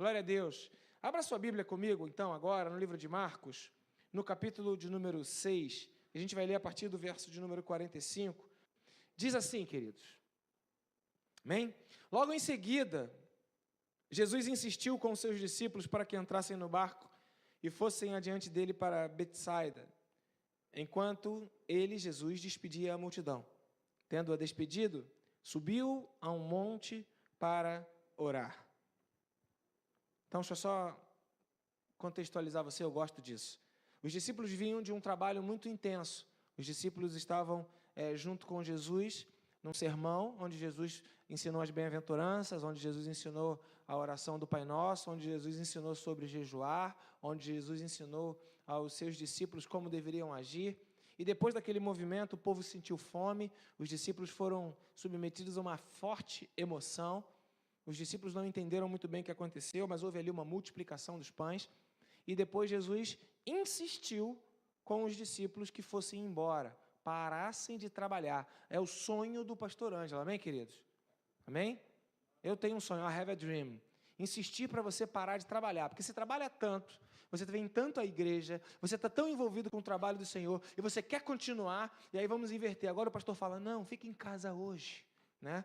Glória a Deus. Abra sua Bíblia comigo, então, agora, no livro de Marcos, no capítulo de número 6. A gente vai ler a partir do verso de número 45. Diz assim, queridos. Amém? Logo em seguida, Jesus insistiu com os seus discípulos para que entrassem no barco e fossem adiante dele para Betsaida, enquanto ele, Jesus, despedia a multidão. Tendo-a despedido, subiu a um monte para orar. Então, deixa eu só contextualizar você, eu gosto disso. Os discípulos vinham de um trabalho muito intenso. Os discípulos estavam junto com Jesus num sermão, onde Jesus ensinou as bem-aventuranças, onde Jesus ensinou a oração do Pai Nosso, onde Jesus ensinou sobre jejuar, onde Jesus ensinou aos seus discípulos como deveriam agir. E depois daquele movimento, o povo sentiu fome, os discípulos foram submetidos a uma forte emoção. Os discípulos não entenderam muito bem o que aconteceu, mas houve ali uma multiplicação dos pães. E depois Jesus insistiu com os discípulos que fossem embora, parassem de trabalhar. É o sonho do pastor Ângelo, amém, queridos? Amém? Eu tenho um sonho, I have a dream. Insistir para você parar de trabalhar, porque você trabalha tanto, você vem tanto à igreja, você está tão envolvido com o trabalho do Senhor, e você quer continuar, e aí vamos inverter. Agora o pastor fala, não, fique em casa hoje, né?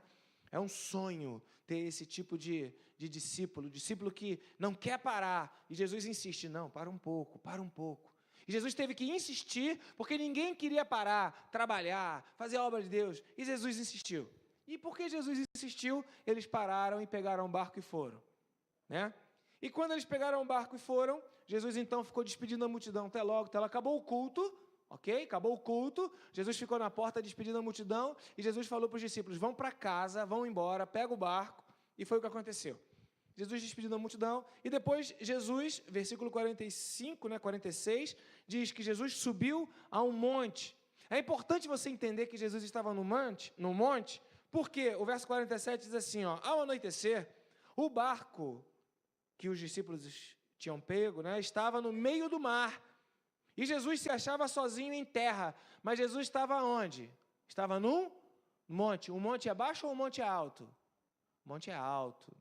É um sonho ter esse tipo de discípulo que não quer parar, e Jesus insiste, não, para um pouco. E Jesus teve que insistir, porque ninguém queria parar, trabalhar, fazer a obra de Deus, e Jesus insistiu. E porque Jesus insistiu, eles pararam e pegaram o barco e foram, né? E quando eles pegaram o barco e foram, Jesus então ficou despedindo a multidão, até logo, acabou o culto, ok? Acabou o culto, Jesus ficou na porta despedindo a multidão, e Jesus falou para os discípulos, vão para casa, vão embora, pega o barco, e foi o que aconteceu. Jesus despedindo a multidão, e depois Jesus, versículo 45, 46, diz que Jesus subiu a um monte. É importante você entender que Jesus estava no monte, porque o verso 47 diz assim, ao anoitecer, o barco que os discípulos tinham pego, estava no meio do mar, e Jesus se achava sozinho em terra, mas Jesus estava onde? Estava num monte. O monte é baixo ou o monte é alto? O monte é alto.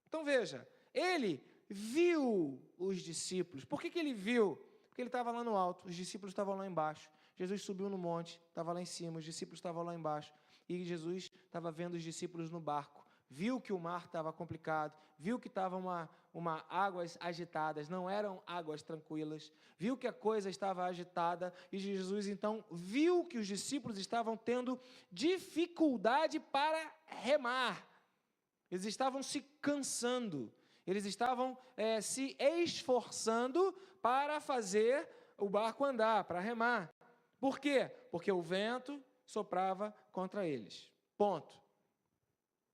Então veja, ele viu os discípulos. Por que ele viu? Porque ele estava lá no alto, os discípulos estavam lá embaixo. Jesus subiu no monte, estava lá em cima, os discípulos estavam lá embaixo. E Jesus estava vendo os discípulos no barco. Viu que o mar estava complicado, viu que estava uma águas agitadas, não eram águas tranquilas, viu que a coisa estava agitada, e Jesus então viu que os discípulos estavam tendo dificuldade para remar. Eles estavam se cansando, eles estavam se esforçando para fazer o barco andar, para remar. Por quê? Porque o vento soprava contra eles. Ponto.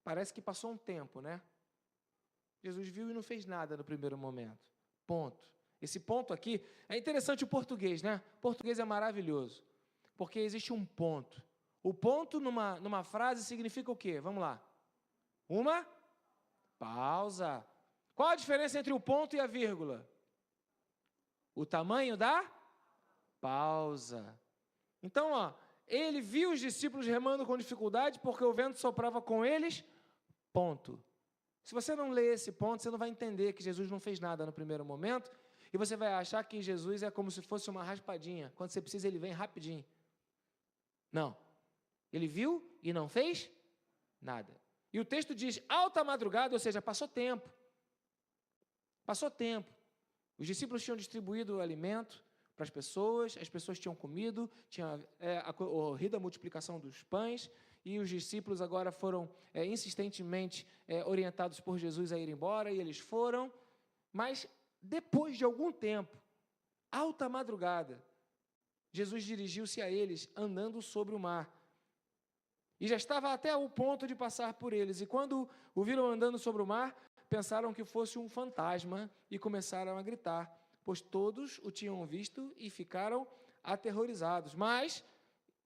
Parece que passou um tempo, né? Jesus viu e não fez nada no primeiro momento. Ponto. Esse ponto aqui, é interessante o português, né? O português é maravilhoso, porque existe um ponto. O ponto numa frase significa o quê? Vamos lá. Uma pausa. Qual a diferença entre o ponto e a vírgula? O tamanho da pausa. Então, ele viu os discípulos remando com dificuldade porque o vento soprava com eles, ponto. Se você não ler esse ponto, você não vai entender que Jesus não fez nada no primeiro momento, e você vai achar que Jesus é como se fosse uma raspadinha. Quando você precisa, ele vem rapidinho. Não. Ele viu e não fez nada. E o texto diz, alta madrugada, ou seja, passou tempo. Passou tempo. Os discípulos tinham distribuído o alimento para as pessoas tinham comido, tinha ocorrido a multiplicação dos pães, e os discípulos agora foram insistentemente orientados por Jesus a ir embora, e eles foram, mas depois de algum tempo, alta madrugada, Jesus dirigiu-se a eles andando sobre o mar, e já estava até o ponto de passar por eles, e quando o viram andando sobre o mar, pensaram que fosse um fantasma, e começaram a gritar, pois todos o tinham visto e ficaram aterrorizados. Mas,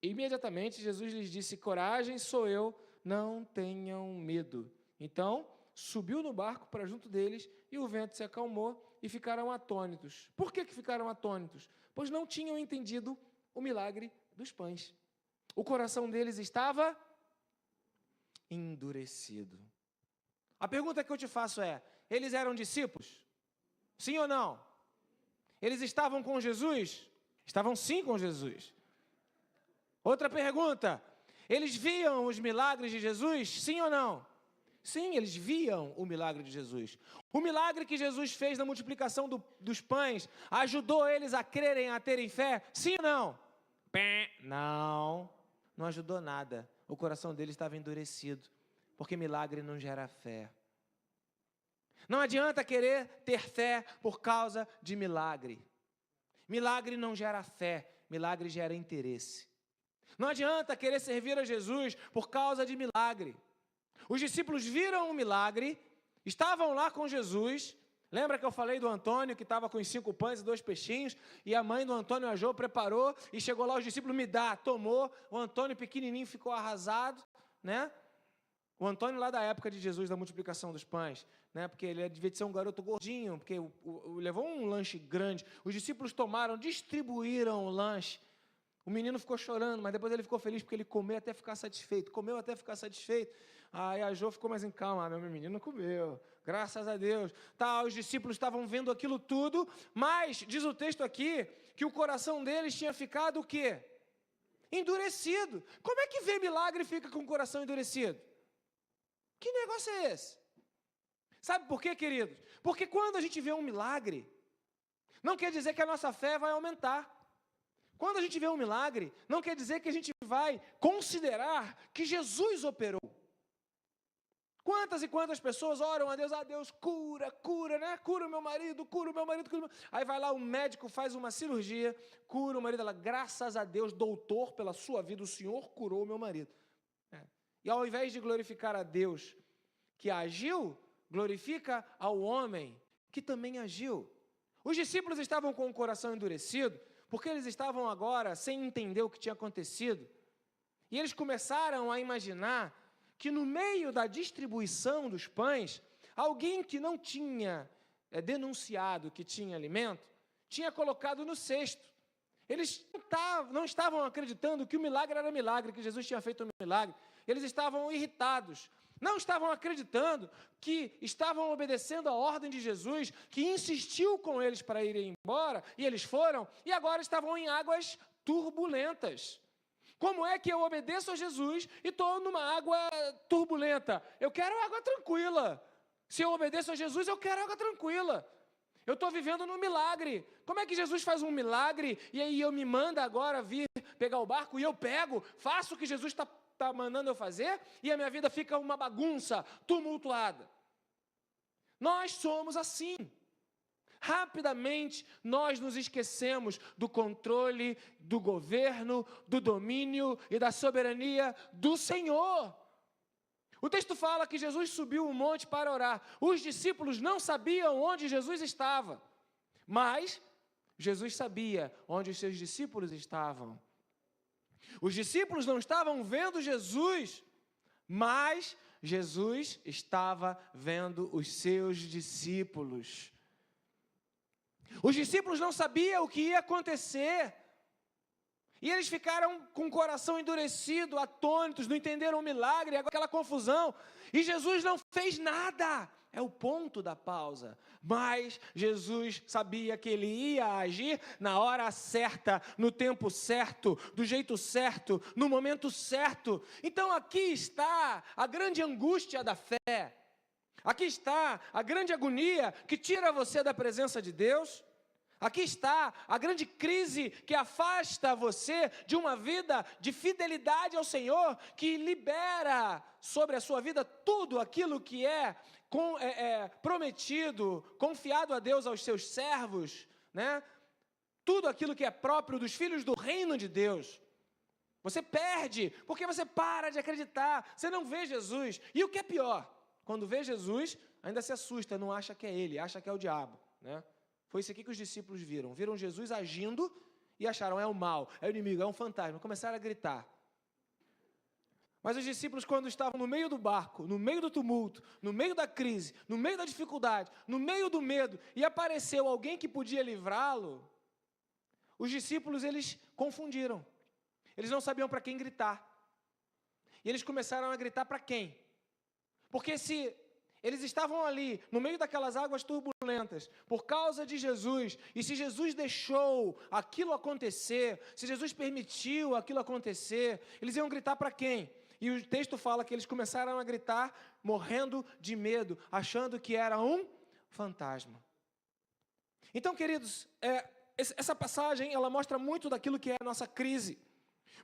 imediatamente, Jesus lhes disse, coragem, sou eu, não tenham medo. Então, subiu no barco para junto deles, e o vento se acalmou, e ficaram atônitos. Por que ficaram atônitos? Pois não tinham entendido o milagre dos pães. O coração deles estava endurecido. A pergunta que eu te faço é, eles eram discípulos? Sim ou não? Eles estavam com Jesus? Estavam sim com Jesus. Outra pergunta, eles viam os milagres de Jesus? Sim ou não? Sim, eles viam o milagre de Jesus. O milagre que Jesus fez na multiplicação dos pães ajudou eles a crerem, a terem fé? Sim ou não? Não, não ajudou nada. O coração deles estava endurecido, porque milagre não gera fé. Não adianta querer ter fé por causa de milagre. Milagre não gera fé, milagre gera interesse. Não adianta querer servir a Jesus por causa de milagre. Os discípulos viram o milagre, estavam lá com Jesus. Lembra que eu falei do Antônio, que estava com os 5 pães e 2 peixinhos, e a mãe do Antônio Ajô preparou, e chegou lá, os discípulos, me dá, tomou, o Antônio pequenininho ficou arrasado, né? O Antônio lá da época de Jesus, da multiplicação dos pães, né? Porque ele devia ser um garoto gordinho, porque levou um lanche grande, os discípulos tomaram, distribuíram o lanche, o menino ficou chorando, mas depois ele ficou feliz, porque ele comeu até ficar satisfeito, Aí a Jô ficou mais em calma, meu menino comeu, graças a Deus. Tá, os discípulos estavam vendo aquilo tudo, mas diz o texto aqui que o coração deles tinha ficado o quê? Endurecido. Como é que vê milagre e fica com o coração endurecido? Que negócio é esse? Sabe por quê, queridos? Porque quando a gente vê um milagre, não quer dizer que a nossa fé vai aumentar. Quando a gente vê um milagre, não quer dizer que a gente vai considerar que Jesus operou. Quantas e quantas pessoas oram a Deus, cura, né? Cura o meu marido. Aí vai lá o médico, faz uma cirurgia, cura o marido. Ela, graças a Deus, doutor, pela sua vida, o Senhor curou o meu marido. E ao invés de glorificar a Deus que agiu, glorifica ao homem que também agiu. Os discípulos estavam com o coração endurecido, porque eles estavam agora sem entender o que tinha acontecido. E eles começaram a imaginar que no meio da distribuição dos pães, alguém que não tinha denunciado que tinha alimento, tinha colocado no cesto. Eles não estavam acreditando que o milagre era milagre, que Jesus tinha feito um milagre. Eles estavam irritados. Não estavam acreditando que estavam obedecendo a ordem de Jesus, que insistiu com eles para irem embora, e eles foram, e agora estavam em águas turbulentas. Como é que eu obedeço a Jesus e estou numa água turbulenta? Eu quero água tranquila. Se eu obedeço a Jesus, eu quero água tranquila. Eu estou vivendo num milagre. Como é que Jesus faz um milagre e aí eu me manda agora vir pegar o barco e eu pego, faço o que Jesus está mandando eu fazer e a minha vida fica uma bagunça, tumultuada? Nós somos assim. Rapidamente, nós nos esquecemos do controle, do governo, do domínio e da soberania do Senhor. O texto fala que Jesus subiu um monte para orar. Os discípulos não sabiam onde Jesus estava, mas Jesus sabia onde os seus discípulos estavam. Os discípulos não estavam vendo Jesus, mas Jesus estava vendo os seus discípulos. Os discípulos não sabiam o que ia acontecer. E eles ficaram com o coração endurecido, atônitos, não entenderam o milagre, aquela confusão. E Jesus não fez nada. É o ponto da pausa. Mas Jesus sabia que ele ia agir na hora certa, no tempo certo, do jeito certo, no momento certo. Então aqui está a grande angústia da fé. Aqui está a grande agonia que tira você da presença de Deus. Aqui está a grande crise que afasta você de uma vida de fidelidade ao Senhor, que libera sobre a sua vida tudo aquilo que é prometido, confiado a Deus, aos seus servos, né? Tudo aquilo que é próprio dos filhos do reino de Deus. Você perde, porque você para de acreditar, você não vê Jesus. E o que é pior, quando vê Jesus, ainda se assusta, não acha que é ele, acha que é o diabo, né? Foi isso aqui que os discípulos viram. Viram Jesus agindo e acharam, é o mal, é o inimigo, é um fantasma. Começaram a gritar. Mas os discípulos, quando estavam no meio do barco, no meio do tumulto, no meio da crise, no meio da dificuldade, no meio do medo, e apareceu alguém que podia livrá-lo, os discípulos, eles confundiram. Eles não sabiam para quem gritar. E eles começaram a gritar para quem? Porque se Eles estavam ali, no meio daquelas águas turbulentas, por causa de Jesus. E se Jesus deixou aquilo acontecer, se Jesus permitiu aquilo acontecer, eles iam gritar para quem? E o texto fala que eles começaram a gritar, morrendo de medo, achando que era um fantasma. Então, queridos, essa passagem, ela mostra muito daquilo que é a nossa crise.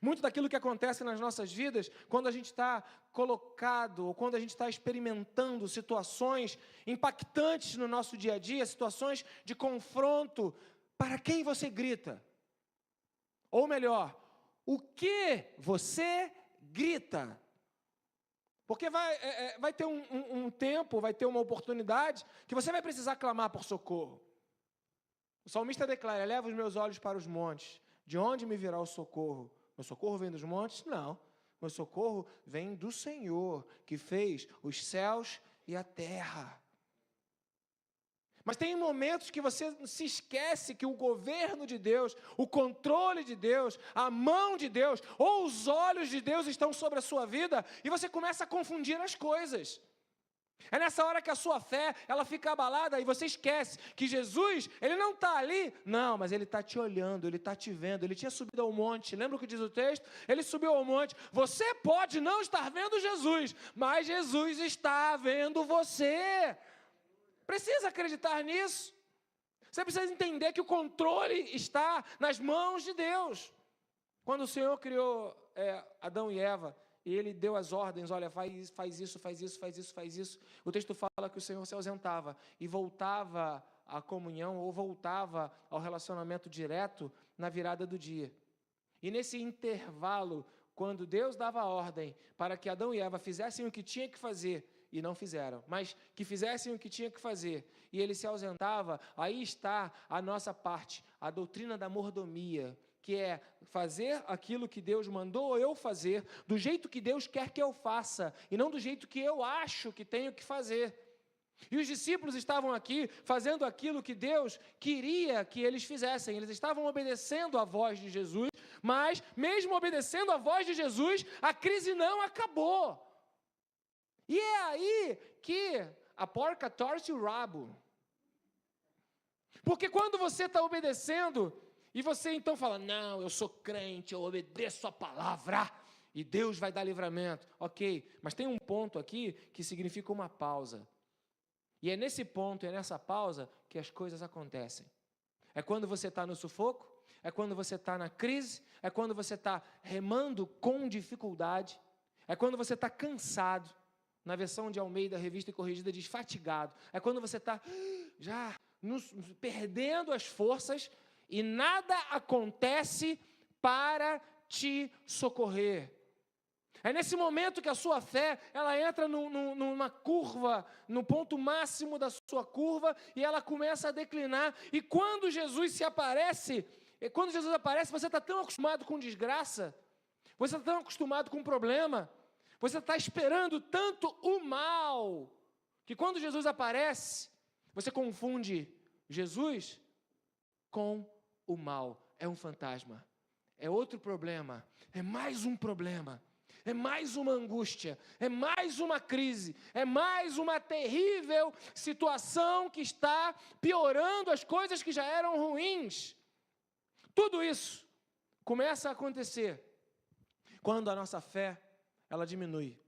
Muito daquilo que acontece nas nossas vidas quando a gente está colocado, ou quando a gente está experimentando situações impactantes no nosso dia a dia, situações de confronto. Para quem você grita? Ou melhor, o que você grita? Porque vai ter um tempo, vai ter uma oportunidade que você vai precisar clamar por socorro. O salmista declara: eleva os meus olhos para os montes, de onde me virá o socorro? Meu socorro vem dos montes? Não. Meu socorro vem do Senhor, que fez os céus e a terra. Mas tem momentos que você se esquece que o governo de Deus, o controle de Deus, a mão de Deus, ou os olhos de Deus estão sobre a sua vida, e você começa a confundir as coisas. É nessa hora que a sua fé, ela fica abalada e você esquece que Jesus, ele não está ali. Não, mas ele está te olhando, ele está te vendo. Ele tinha subido ao monte, lembra o que diz o texto? Ele subiu ao monte. Você pode não estar vendo Jesus, mas Jesus está vendo você. Precisa acreditar nisso. Você precisa entender que o controle está nas mãos de Deus. Quando o Senhor criou Adão e Eva, e ele deu as ordens: olha, faz isso, faz isso, faz isso, faz isso. O texto fala que o Senhor se ausentava e voltava à comunhão, ou voltava ao relacionamento direto na virada do dia. E nesse intervalo, quando Deus dava a ordem para que Adão e Eva fizessem o que tinha que fazer, e não fizeram, mas que fizessem o que tinha que fazer, e ele se ausentava, aí está a nossa parte, a doutrina da mordomia, que é fazer aquilo que Deus mandou eu fazer, do jeito que Deus quer que eu faça, e não do jeito que eu acho que tenho que fazer. E os discípulos estavam aqui fazendo aquilo que Deus queria que eles fizessem. Eles estavam obedecendo a voz de Jesus, mas mesmo obedecendo a voz de Jesus, a crise não acabou. E é aí que a porca torce o rabo. Porque quando você está obedecendo, e você então fala: não, eu sou crente, eu obedeço a palavra, e Deus vai dar livramento. Ok, mas tem um ponto aqui que significa uma pausa. E é nesse ponto, é nessa pausa que as coisas acontecem. É quando você está no sufoco, é quando você está na crise, é quando você está remando com dificuldade, é quando você está cansado. Na versão de Almeida, Revista e Corrigida, diz fatigado. É quando você está já perdendo as forças e nada acontece para te socorrer. É nesse momento que a sua fé, ela entra numa curva, no ponto máximo da sua curva, e ela começa a declinar. E quando Jesus aparece, você está tão acostumado com desgraça, você está tão acostumado com problema, você está esperando tanto o mal, que quando Jesus aparece, você confunde Jesus com o mal. É um fantasma, é outro problema, é mais um problema, é mais uma angústia, é mais uma crise, é mais uma terrível situação que está piorando as coisas que já eram ruins. Tudo isso começa a acontecer quando a nossa fé, ela diminui.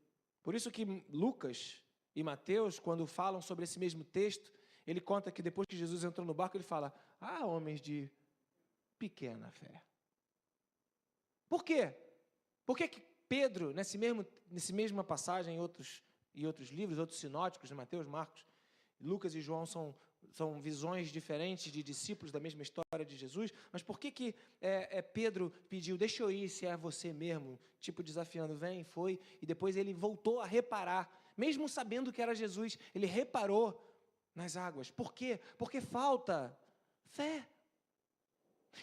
Por isso que Lucas e Mateus, quando falam sobre esse mesmo texto, ele conta que depois que Jesus entrou no barco, ele fala: homens de pequena fé. Por quê? Por que Pedro, nessa mesma passagem, em outros livros, outros sinóticos, de Mateus, Marcos, Lucas e João são visões diferentes de discípulos da mesma história de Jesus, mas por que Pedro pediu: deixa eu ir, se é você mesmo, tipo desafiando, vem, foi, e depois ele voltou a reparar, mesmo sabendo que era Jesus, ele reparou nas águas. Por quê? Porque falta fé.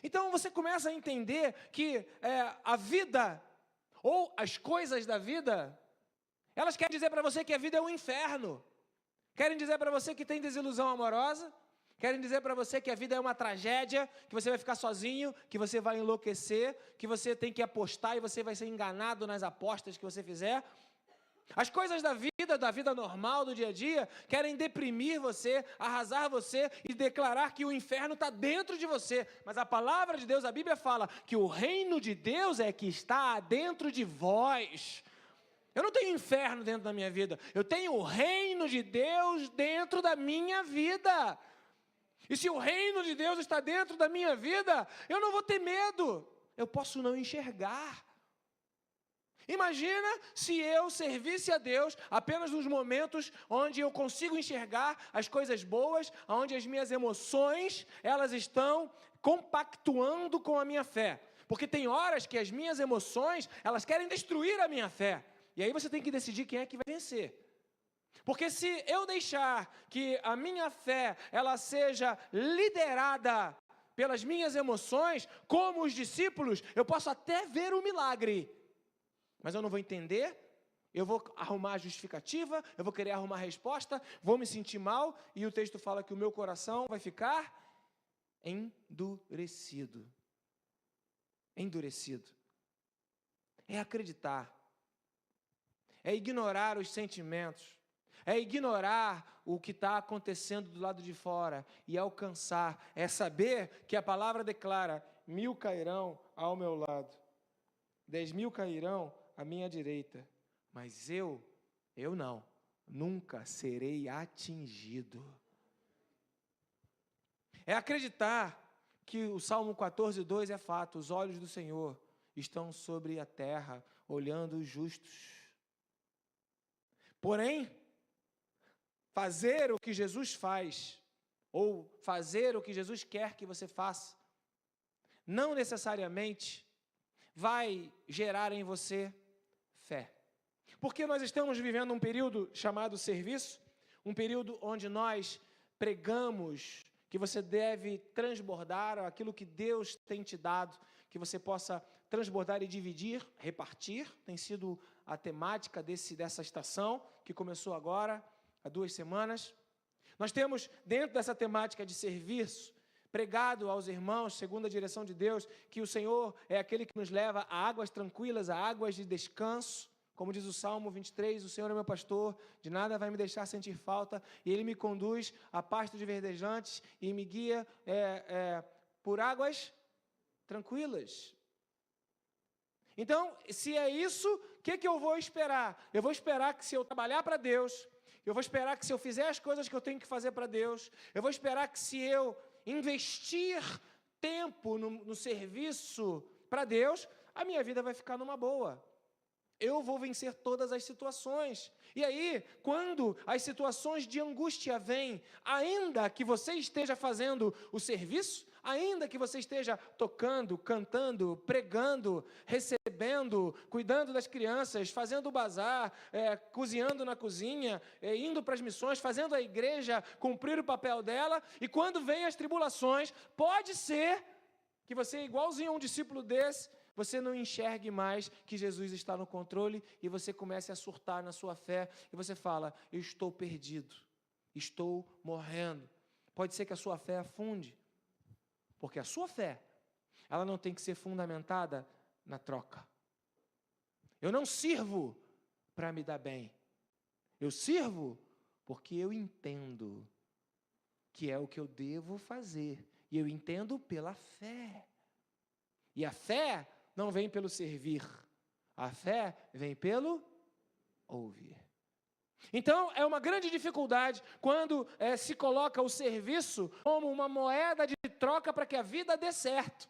Então você começa a entender que a vida, ou as coisas da vida, elas querem dizer para você que a vida é um inferno. Querem dizer para você que tem desilusão amorosa, querem dizer para você que a vida é uma tragédia, que você vai ficar sozinho, que você vai enlouquecer, que você tem que apostar e você vai ser enganado nas apostas que você fizer. As coisas da vida normal, do dia a dia, querem deprimir você, arrasar você e declarar que o inferno está dentro de você. Mas a palavra de Deus, a Bíblia fala que o reino de Deus é que está dentro de vós. Eu não tenho inferno dentro da minha vida, eu tenho o reino de Deus dentro da minha vida. E se o reino de Deus está dentro da minha vida, eu não vou ter medo, eu posso não enxergar. Imagina se eu servisse a Deus apenas nos momentos onde eu consigo enxergar as coisas boas, onde as minhas emoções, elas estão compactuando com a minha fé. Porque tem horas que as minhas emoções, elas querem destruir a minha fé. E aí você tem que decidir quem é que vai vencer. Porque se eu deixar que a minha fé, ela seja liderada pelas minhas emoções, como os discípulos, eu posso até ver o milagre, mas eu não vou entender, eu vou arrumar a justificativa, eu vou querer arrumar a resposta, vou me sentir mal, e o texto fala que o meu coração vai ficar endurecido. Endurecido. É acreditar. É ignorar os sentimentos. É ignorar o que está acontecendo do lado de fora e alcançar. É saber que a palavra declara: 1000 cairão ao meu lado, 10.000 cairão à minha direita, mas eu não, nunca serei atingido. É acreditar que o Salmo 14:2 é fato: os olhos do Senhor estão sobre a terra, olhando os justos. Porém, fazer o que Jesus faz, ou fazer o que Jesus quer que você faça, não necessariamente vai gerar em você fé. Porque nós estamos vivendo um período chamado serviço, um período onde nós pregamos que você deve transbordar aquilo que Deus tem te dado, que você possa transbordar e dividir, repartir, tem sido a temática dessa estação, que começou agora, há 2 semanas. Nós temos, dentro dessa temática de serviço, pregado aos irmãos, segundo a direção de Deus, que o Senhor é aquele que nos leva a águas tranquilas, a águas de descanso. Como diz o Salmo 23, o Senhor é meu pastor, de nada vai me deixar sentir falta, e Ele me conduz a pastos verdejantes e me guia por águas tranquilas. Então, se é isso, o que eu vou esperar? Eu vou esperar que se eu trabalhar para Deus, eu vou esperar que se eu fizer as coisas que eu tenho que fazer para Deus, eu vou esperar que se eu investir tempo no serviço para Deus, a minha vida vai ficar numa boa. Eu vou vencer todas as situações. E aí, quando as situações de angústia vêm, ainda que você esteja fazendo o serviço, ainda que você esteja tocando, cantando, pregando, recebendo, cuidando das crianças, fazendo o bazar, cozinhando na cozinha, indo para as missões, fazendo a igreja cumprir o papel dela, e quando vêm as tribulações, pode ser que você, igualzinho a um discípulo desse, você não enxergue mais que Jesus está no controle e você comece a surtar na sua fé e você fala: eu estou perdido, estou morrendo. Pode ser que a sua fé afunde, porque a sua fé, ela não tem que ser fundamentada na troca. Eu não sirvo para me dar bem, eu sirvo porque eu entendo que é o que eu devo fazer, e eu entendo pela fé. E a fé não vem pelo servir, a fé vem pelo ouvir. Então, é uma grande dificuldade quando se coloca o serviço como uma moeda de troca para que a vida dê certo.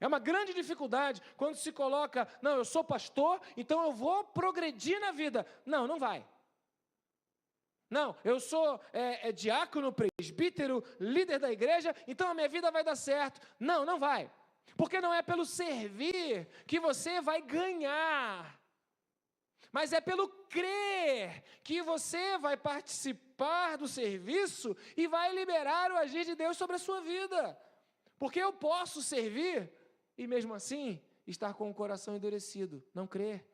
É uma grande dificuldade quando se coloca: não, eu sou pastor, então eu vou progredir na vida. Não, não vai. Não, eu sou diácono, presbítero, líder da igreja, então a minha vida vai dar certo. Não, não vai. Porque não é pelo servir que você vai ganhar, mas é pelo crer que você vai participar do serviço e vai liberar o agir de Deus sobre a sua vida. Porque eu posso servir e mesmo assim estar com o coração endurecido, não crer.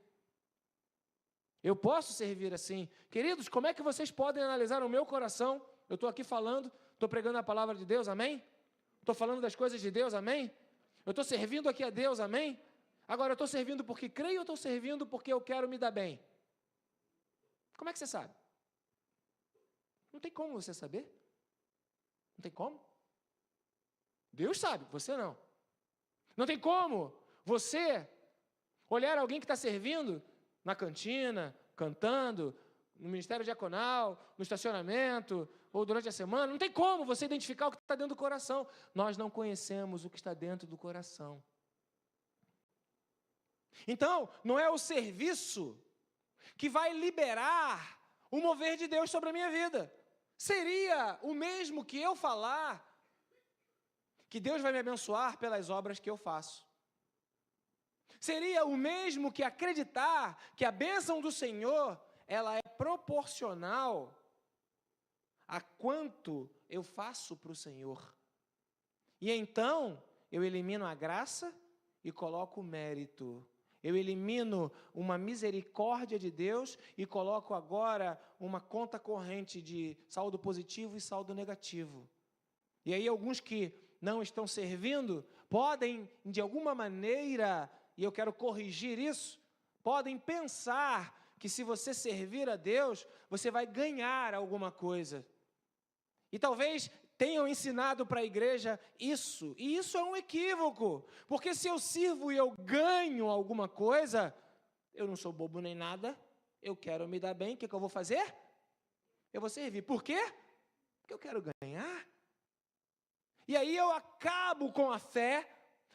Eu posso servir assim. Queridos, como é que vocês podem analisar o meu coração? Eu estou aqui falando, estou pregando a palavra de Deus, amém? Estou falando das coisas de Deus, amém? Eu estou servindo aqui a Deus, amém? Agora, eu estou servindo porque creio ou estou servindo porque eu quero me dar bem? Como é que você sabe? Não tem como você saber. Não tem como. Deus sabe, você não. Não tem como você olhar alguém que está servindo na cantina, cantando, no ministério diaconal, no estacionamento, ou durante a semana. Não tem como você identificar o que está dentro do coração. Nós não conhecemos o que está dentro do coração. Então, não é o serviço que vai liberar o mover de Deus sobre a minha vida. Seria o mesmo que eu falar que Deus vai me abençoar pelas obras que eu faço. Seria o mesmo que acreditar que a bênção do Senhor, ela é proporcional a quanto eu faço para o Senhor. E então, eu elimino a graça e coloco o mérito. Eu elimino uma misericórdia de Deus e coloco agora uma conta corrente de saldo positivo e saldo negativo. E aí alguns que não estão servindo podem, de alguma maneira, e eu quero corrigir isso, podem pensar que se você servir a Deus, você vai ganhar alguma coisa. E talvez tenham ensinado para a igreja isso, e isso é um equívoco, porque se eu sirvo e eu ganho alguma coisa, eu não sou bobo nem nada, eu quero me dar bem, o que eu vou fazer? Eu vou servir. Por quê? Porque eu quero ganhar. E aí eu acabo com a fé,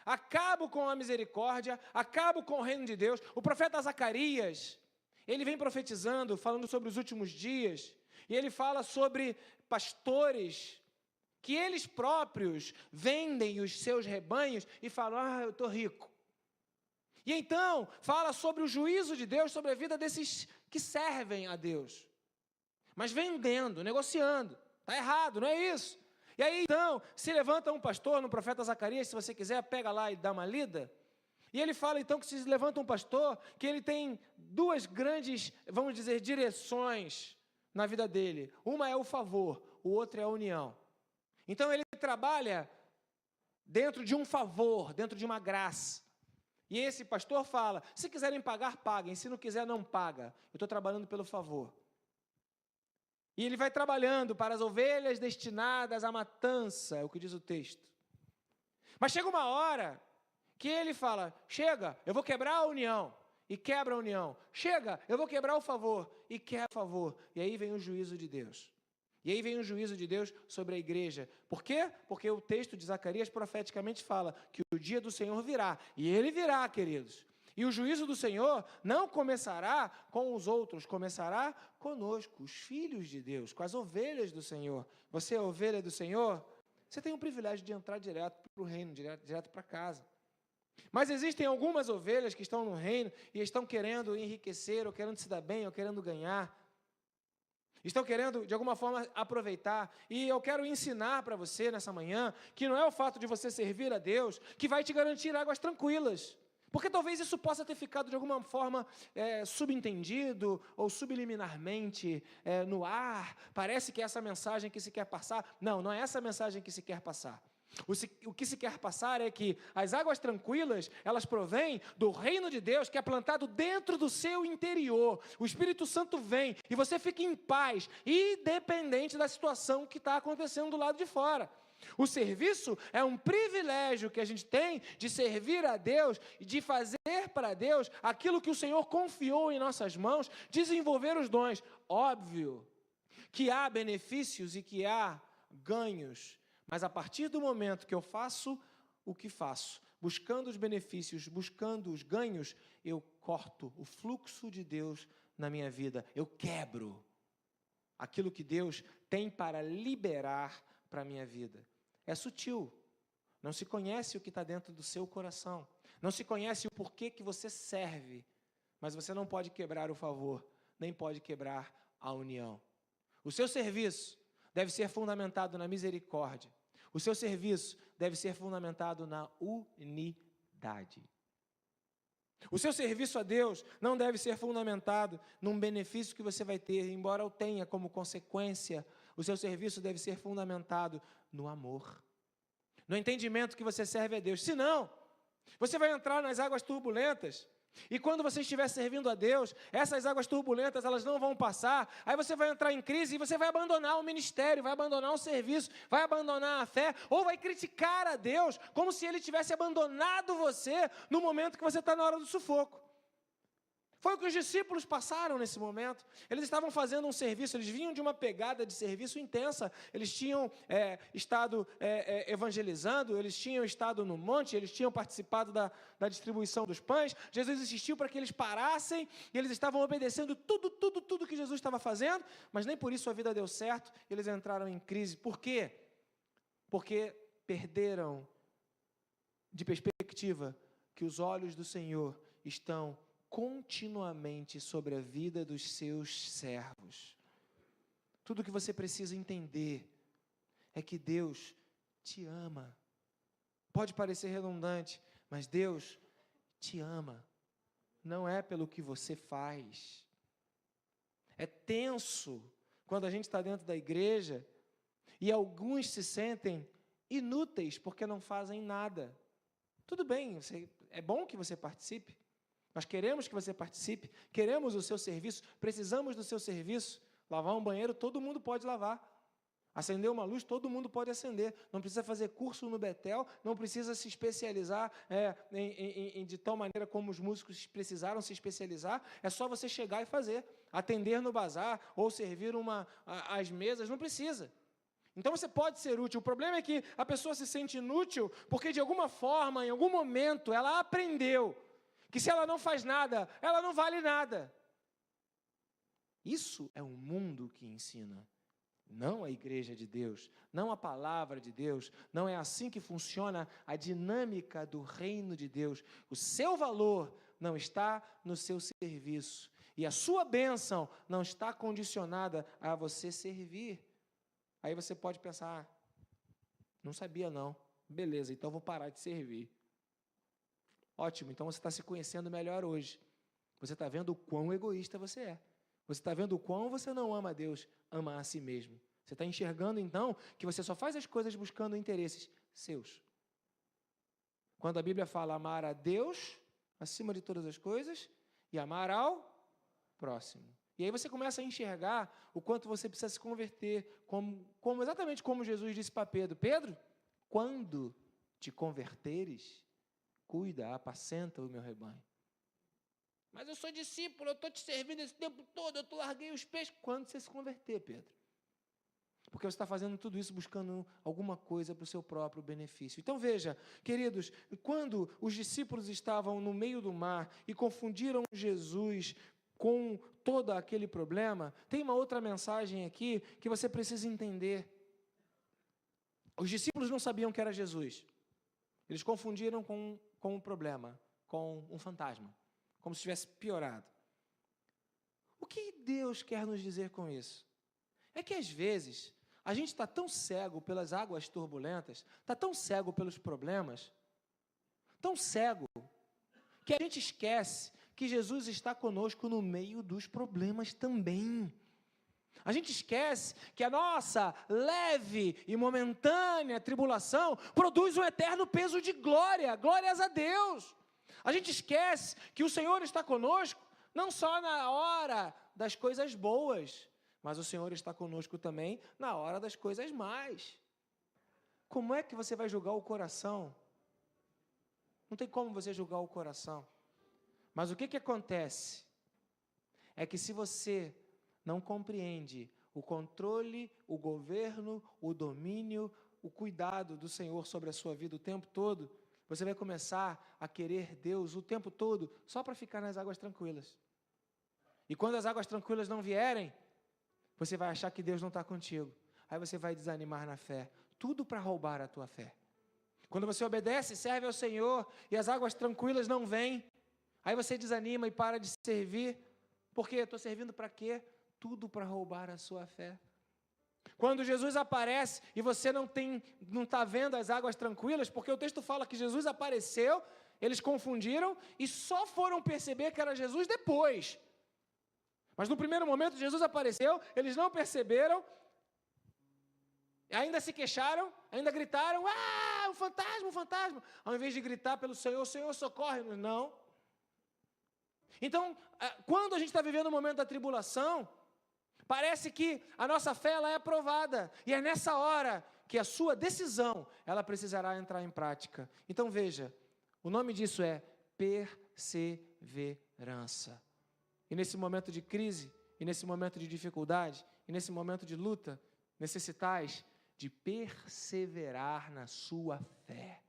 acabo com a misericórdia, acabo com o reino de Deus. O profeta Zacarias, ele vem profetizando, falando sobre os últimos dias, e ele fala sobre pastores que eles próprios vendem os seus rebanhos e falam, eu estou rico. E então, fala sobre o juízo de Deus sobre a vida desses que servem a Deus. Mas vendendo, negociando. Está errado, não é isso? E aí, então, se levanta um pastor no profeta Zacarias, se você quiser, pega lá e dá uma lida. E ele fala, então, que se levanta um pastor, que ele tem duas grandes, vamos dizer, direções na vida dele. Uma é o favor, o outro é a união. Então, ele trabalha dentro de um favor, dentro de uma graça. E esse pastor fala, se quiserem pagar, paguem, se não quiser, não paga. Eu estou trabalhando pelo favor. E ele vai trabalhando para as ovelhas destinadas à matança, é o que diz o texto. Mas chega uma hora que ele fala, chega, eu vou quebrar a união, e quebra a união. Chega, eu vou quebrar o favor, e quebra o favor. E aí vem o juízo de Deus. E aí vem o juízo de Deus sobre a igreja. Por quê? Porque o texto de Zacarias profeticamente fala que o dia do Senhor virá. E ele virá, queridos. E o juízo do Senhor não começará com os outros, começará conosco, os filhos de Deus, com as ovelhas do Senhor. Você é ovelha do Senhor? Você tem o privilégio de entrar direto para o reino, direto para casa. Mas existem algumas ovelhas que estão no reino e estão querendo enriquecer, ou querendo se dar bem, ou querendo ganhar. Estão querendo, de alguma forma, aproveitar. E eu quero ensinar para você, nessa manhã, que não é o fato de você servir a Deus que vai te garantir águas tranquilas. Porque talvez isso possa ter ficado, de alguma forma, subentendido ou subliminarmente no ar. Parece que é essa mensagem que se quer passar. Não, não é essa mensagem que se quer passar. O que se quer passar é que as águas tranquilas, elas provêm do reino de Deus que é plantado dentro do seu interior. O Espírito Santo vem e você fica em paz, independente da situação que está acontecendo do lado de fora. O serviço é um privilégio que a gente tem de servir a Deus e de fazer para Deus aquilo que o Senhor confiou em nossas mãos, desenvolver os dons. Óbvio que há benefícios e que há ganhos, mas a partir do momento que eu faço o que faço, buscando os benefícios, buscando os ganhos, eu corto o fluxo de Deus na minha vida, eu quebro aquilo que Deus tem para liberar para a minha vida. É sutil, não se conhece o que está dentro do seu coração, não se conhece o porquê que você serve, mas você não pode quebrar o favor, nem pode quebrar a união. O seu serviço deve ser fundamentado na misericórdia, o seu serviço deve ser fundamentado na unidade. O seu serviço a Deus não deve ser fundamentado num benefício que você vai ter, embora o tenha como consequência. O seu serviço deve ser fundamentado no amor, no entendimento que você serve a Deus. Senão, você vai entrar nas águas turbulentas E quando você estiver servindo a Deus, essas águas turbulentas, elas não vão passar, aí você vai entrar em crise e você vai abandonar o ministério, vai abandonar o serviço, vai abandonar a fé, ou vai criticar a Deus, como se Ele tivesse abandonado você no momento que você está na hora do sufoco. Foi o que os discípulos passaram nesse momento. Eles estavam fazendo um serviço, eles vinham de uma pegada de serviço intensa, eles tinham estado evangelizando, eles tinham estado no monte, eles tinham participado da distribuição dos pães. Jesus insistiu para que eles parassem, e eles estavam obedecendo tudo que Jesus estava fazendo, mas nem por isso a vida deu certo, eles entraram em crise. Por quê? Porque perderam de perspectiva que os olhos do Senhor estão continuamente sobre a vida dos seus servos. Tudo que você precisa entender é que Deus te ama. Pode parecer redundante, mas Deus te ama. Não é pelo que você faz. É tenso quando a gente está dentro da igreja e alguns se sentem inúteis porque não fazem nada. Tudo bem, é bom que você participe. Nós queremos que você participe, queremos o seu serviço, precisamos do seu serviço. Lavar um banheiro, todo mundo pode lavar. Acender uma luz, todo mundo pode acender. Não precisa fazer curso no Betel, não precisa se especializar de tal maneira como os músicos precisaram se especializar. É só você chegar e fazer. Atender no bazar ou servir as mesas, não precisa. Então você pode ser útil. O problema é que a pessoa se sente inútil porque de alguma forma, em algum momento, ela aprendeu que se ela não faz nada, ela não vale nada. Isso é um mundo que ensina, não a igreja de Deus, não a palavra de Deus, não é assim que funciona a dinâmica do reino de Deus. O seu valor não está no seu serviço, e a sua bênção não está condicionada a você servir. Aí você pode pensar, não sabia não, beleza, então vou parar de servir. Ótimo, então você está se conhecendo melhor hoje. Você está vendo o quão egoísta você é. Você está vendo o quão você não ama a Deus, ama a si mesmo. Você está enxergando, então, que você só faz as coisas buscando interesses seus. Quando a Bíblia fala amar a Deus acima de todas as coisas e amar ao próximo. E aí você começa a enxergar o quanto você precisa se converter, exatamente como Jesus disse para Pedro. Pedro, quando te converteres, cuida, apacenta o meu rebanho. Mas eu sou discípulo, eu estou te servindo esse tempo todo, eu larguei os peixes. Quando você se converter, Pedro? Porque você está fazendo tudo isso buscando alguma coisa para o seu próprio benefício. Então veja, queridos, quando os discípulos estavam no meio do mar e confundiram Jesus com todo aquele problema, tem uma outra mensagem aqui que você precisa entender. Os discípulos não sabiam que era Jesus. Eles confundiram com um problema, com um fantasma, como se tivesse piorado. O que Deus quer nos dizer com isso? É que às vezes a gente está tão cego pelas águas turbulentas, está tão cego pelos problemas, tão cego, que a gente esquece que Jesus está conosco no meio dos problemas também. A gente esquece que a nossa leve e momentânea tribulação produz um eterno peso de glória, glórias a Deus. A gente esquece que o Senhor está conosco, não só na hora das coisas boas, mas o Senhor está conosco também na hora das coisas más. Como é que você vai julgar o coração? Não tem como você julgar o coração. Mas o que acontece? É que se você não compreende o controle, o governo, o domínio, o cuidado do Senhor sobre a sua vida o tempo todo, você vai começar a querer Deus o tempo todo só para ficar nas águas tranquilas. E quando as águas tranquilas não vierem, você vai achar que Deus não está contigo. Aí você vai desanimar na fé. Tudo para roubar a tua fé. Quando você obedece, serve ao Senhor e as águas tranquilas não vêm, aí você desanima e para de servir. Por quê? Estou servindo para quê? Tudo para roubar a sua fé. Quando Jesus aparece e você não está vendo as águas tranquilas, porque o texto fala que Jesus apareceu, eles confundiram e só foram perceber que era Jesus depois. Mas no primeiro momento Jesus apareceu, eles não perceberam, ainda se queixaram, ainda gritaram, um fantasma, um fantasma. Ao invés de gritar pelo Senhor, Senhor socorre-nos, não. Então, quando a gente está vivendo um momento da tribulação, parece que a nossa fé ela é provada. E é nessa hora que a sua decisão, ela precisará entrar em prática. Então veja, o nome disso é perseverança. E nesse momento de crise, e nesse momento de dificuldade, e nesse momento de luta, necessitais de perseverar na sua fé.